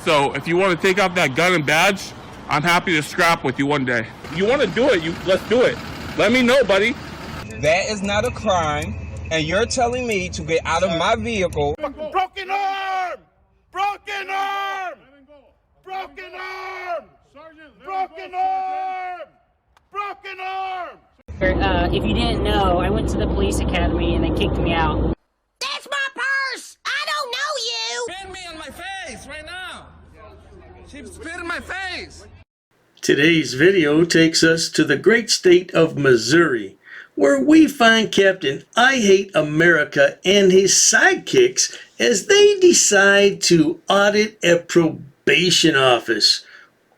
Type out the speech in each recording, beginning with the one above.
So if you want to take out that gun and badge, I'm happy to scrap with you one day. You want to do it, let's do it. Let me know, buddy. That is not a crime, and you're telling me to get out of my vehicle. Broken arm! Broken arm! Broken arm! Broken arm! Broken arm! If you didn't know, I went to the police academy and they kicked me out. That's my purse! I don't know you! Spit me on my face right now! She spit in my face! Today's video takes us to the great state of Missouri, where we find Captain I Hate America and his sidekicks as they decide to audit a probation office.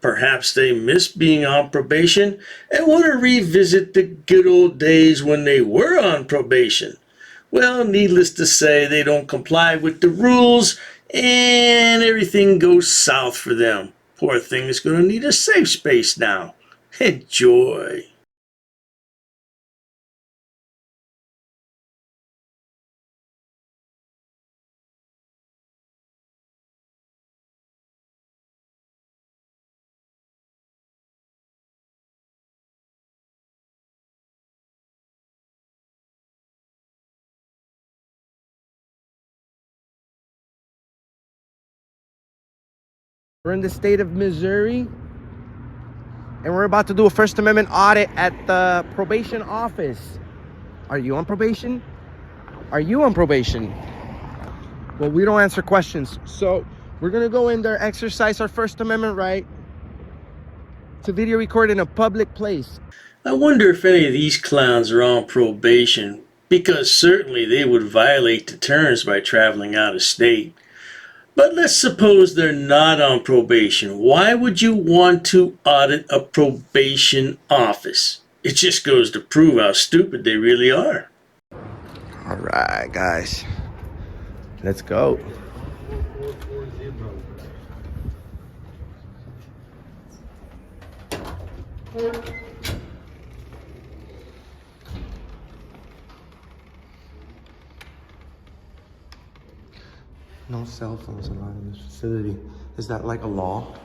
Perhaps they miss being on probation and want to revisit the good old days when they were on probation. Well, needless to say, they don't comply with the rules and everything goes south for them. Poor thing is going to need a safe space now. Enjoy. We're in the state of Missouri, and we're about to do a First Amendment audit at the probation office. Are you on probation? Are you on probation? Well, we don't answer questions, so we're gonna go in there, exercise our First Amendment right to video record in a public place. I wonder if any of these clowns are on probation, because certainly they would violate the terms by traveling out of state. But let's suppose they're not on probation. Why would you want to audit a probation office? It just goes to prove how stupid they really are. All right, guys, let's go. No cell phones allowed in this facility. Is that like a law?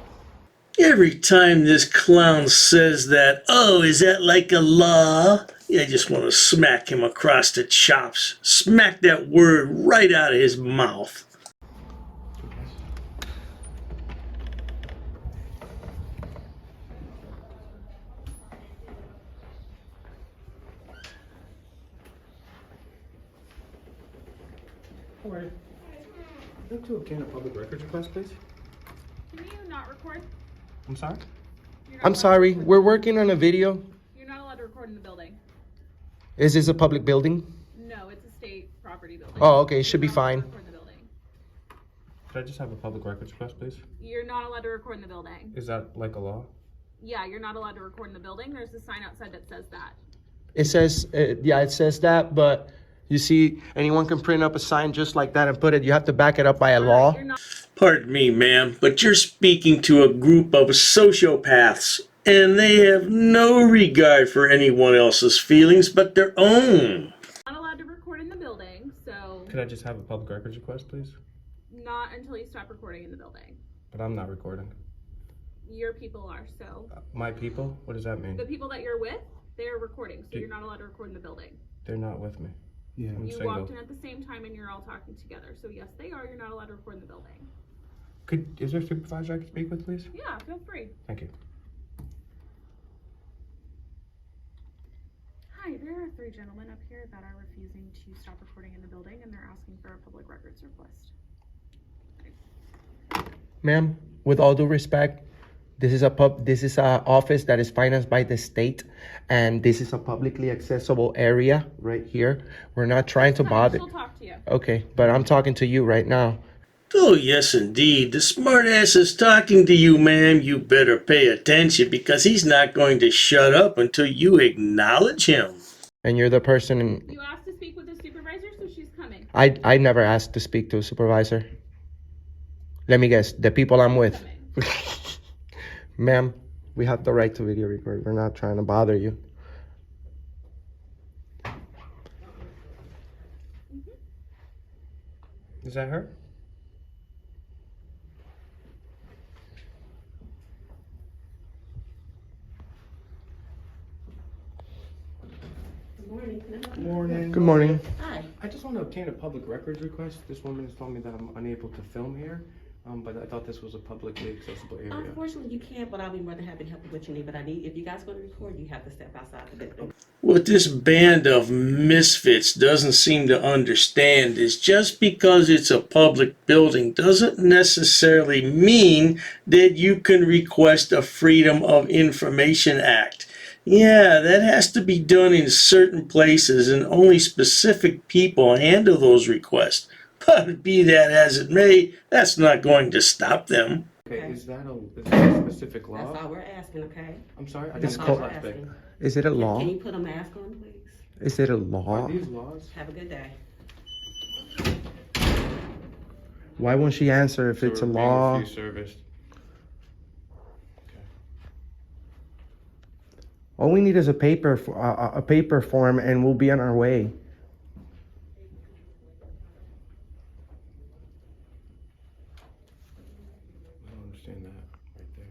Every time this clown says that, oh, is that like a law? I just want to smack him across the chops. Smack that word right out of his mouth. All right. I'd like to obtain a public records request, please. Can you not record? I'm sorry? I'm sorry, we're working on a video. You're not allowed to record in the building. Is this a public building? No, it's a state property building. Oh, okay, should be fine. Record in the building. Could I just have a public records request, please? You're not allowed to record in the building. Is that like a law? Yeah, you're not allowed to record in the building. There's a sign outside that says that. It says, yeah, it says that, but you see, anyone can print up a sign just like that and put it. You have to back it up by a law. Pardon me, ma'am, but you're speaking to a group of sociopaths, and they have no regard for anyone else's feelings but their own. Not allowed to record in the building, so Could I just have a public records request, please? not until you stop recording in the building. But I'm not recording. Your people are, so. My people? What does that mean? The people that you're with, they're recording, so you're not allowed to record in the building. They're not with me. Yeah. I'm You single. walked in at the same time and you're all talking together. So yes, they are. You're not allowed to record in the building. Is there a supervisor I could speak with, please? Yeah, feel free. Thank you. Hi, there are 3 gentlemen up here that are refusing to stop recording in the building, and they're asking for a public records request. Ma'am, with all due respect, this is a office that is financed by the state, and this is a publicly accessible area right here. We're not trying to bother. She'll talk to you. Okay, but I'm talking to you right now. Oh, yes, indeed. The smartass is talking to you, ma'am. You better pay attention because he's not going to shut up until you acknowledge him. And you're the person. You asked to speak with the supervisor, so she's coming. I never asked to speak to a supervisor. Let me guess, the people I'm with. Ma'am, we have the right to video record. We're not trying to bother you. Is that her? can I help you? Morning. Good morning. Hi. I just want to obtain a public records request. This woman has told me that I'm unable to film here, but I thought this was a publicly accessible area. Unfortunately, you can't, but I'll be more than happy to help you with what you need. But if you guys want to record, you have to step outside the building. What this band of misfits doesn't seem to understand is just because it's a public building doesn't necessarily mean that you can request a Freedom of Information Act. Yeah, that has to be done in certain places, and only specific people handle those requests. But be that as it may, that's not going to stop them. Okay, is that a specific law? That's all we're asking, okay? I'm sorry, I It's didn't called- catch that aspect. Is it a law? Can you put a mask on, please? Is it a Are law? these laws? Have a good day. Why won't she answer if it's a So we're being law? refused service. All we need is a paper form, and we'll be on our way. I don't understand that right there.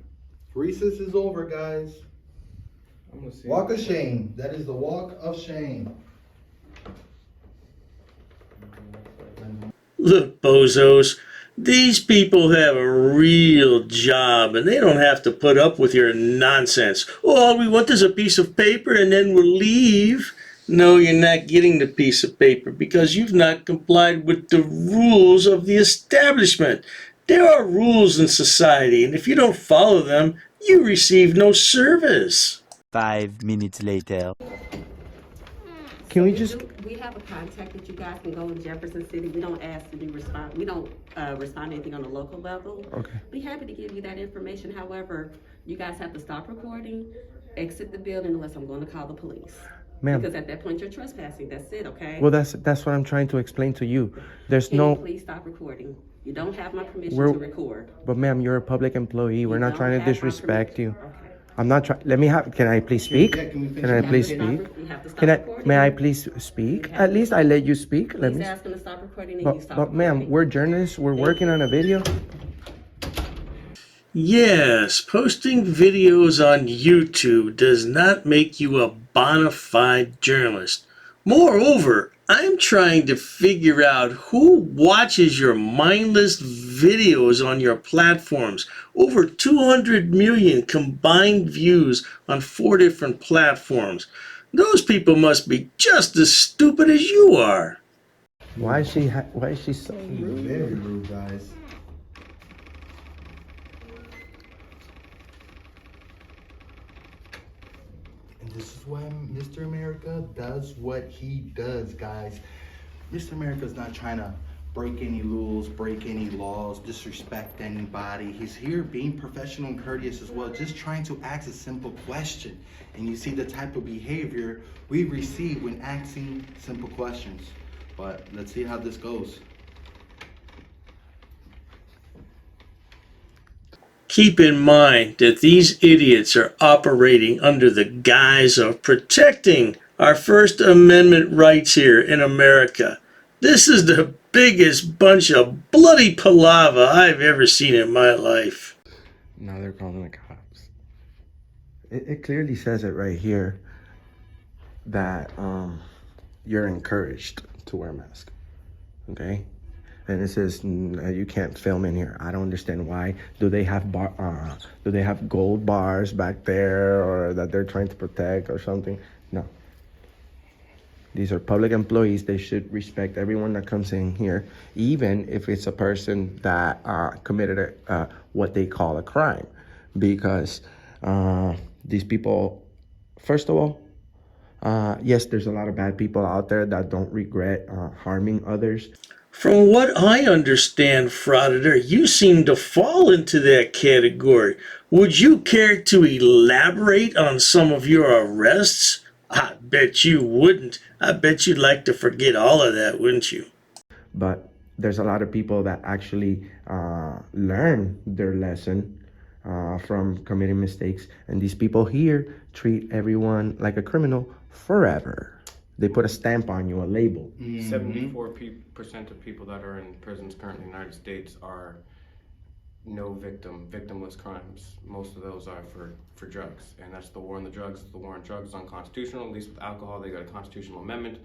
Recess is over, guys. I'm gonna see. Walk of shame. That is the walk of shame. Look, bozos, these people have a real job and they don't have to put up with your nonsense. Oh, all we want is a piece of paper and then we'll leave. No, you're not getting the piece of paper because you've not complied with the rules of the establishment. There are rules in society, and if you don't follow them, you receive no service. 5 minutes later. Can we just? We have a contact that you guys can go in Jefferson City. We don't ask to be respond. We don't respond to anything on a local level. Okay. Be happy to give you that information. However, you guys have to stop recording, exit the building unless I'm going to call the police. Ma'am. Because at that point you're trespassing. That's it. Okay. Well, that's what I'm trying to explain to you. There's Can no. you please stop recording? You don't have my permission We're- to record. But ma'am, you're a public employee. We're You not don't trying to have my disrespect you. permission. Okay. I'm not trying. Let me have. Can I please speak? Yeah, can we finish Can I the please conversation? speak? You have to stop Can I? recording. May I please speak? You have At to least I let you speak. Let Please me. ask them to stop recording and you But stop ma'am, recording. we're journalists. We're working on a video. Yes, posting videos on YouTube does not make you a bona fide journalist. Moreover, I'm trying to figure out who watches your mindless videos on your platforms. Over 200 million combined views on 4 different platforms. Those people must be just as stupid as you are. Why is she so rude? Very rude, guys. And this is why Mr. America does what he does, guys. Mr. America's not trying to break any rules, break any laws, disrespect anybody. He's here being professional and courteous as well, just trying to ask a simple question. And you see the type of behavior we receive when asking simple questions. But let's see how this goes. Keep in mind that these idiots are operating under the guise of protecting our First Amendment rights here in America. This is the biggest bunch of bloody palaver I've ever seen in my life. Now they're calling the cops. It clearly says it right here that you're encouraged to wear a mask. Okay? And it says you can't film in here. I don't understand why. Do they have gold bars back there, or that they're trying to protect or something? No. These are public employees. They should respect everyone that comes in here, even if it's a person that committed what they call a crime. Because these people, first of all, yes, there's a lot of bad people out there that don't regret harming others. From what I understand, Frauditor, you seem to fall into that category. Would you care to elaborate on some of your arrests? I bet you wouldn't. I bet you'd like to forget all of that, wouldn't you? But there's a lot of people that actually learn their lesson from committing mistakes. And these people here treat everyone like a criminal forever. They put a stamp on you, a label. 74% of people that are in prisons currently in the United States are no victimless crimes. Most of those are for drugs, and that's the war on the drugs. The war on drugs is unconstitutional. At least with alcohol, they got a constitutional amendment.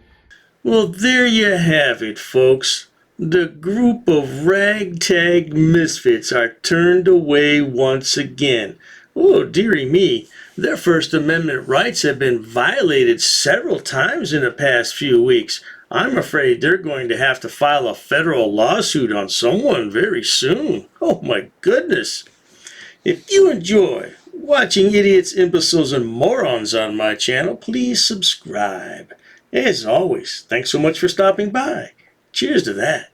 Well, there you have it, folks. The group of ragtag misfits are turned away once again. Oh, dearie me, their First Amendment rights have been violated several times in the past few weeks. I'm afraid they're going to have to file a federal lawsuit on someone very soon. Oh my goodness. If you enjoy watching idiots, imbeciles, and morons on my channel, please subscribe. As always, thanks so much for stopping by. Cheers to that.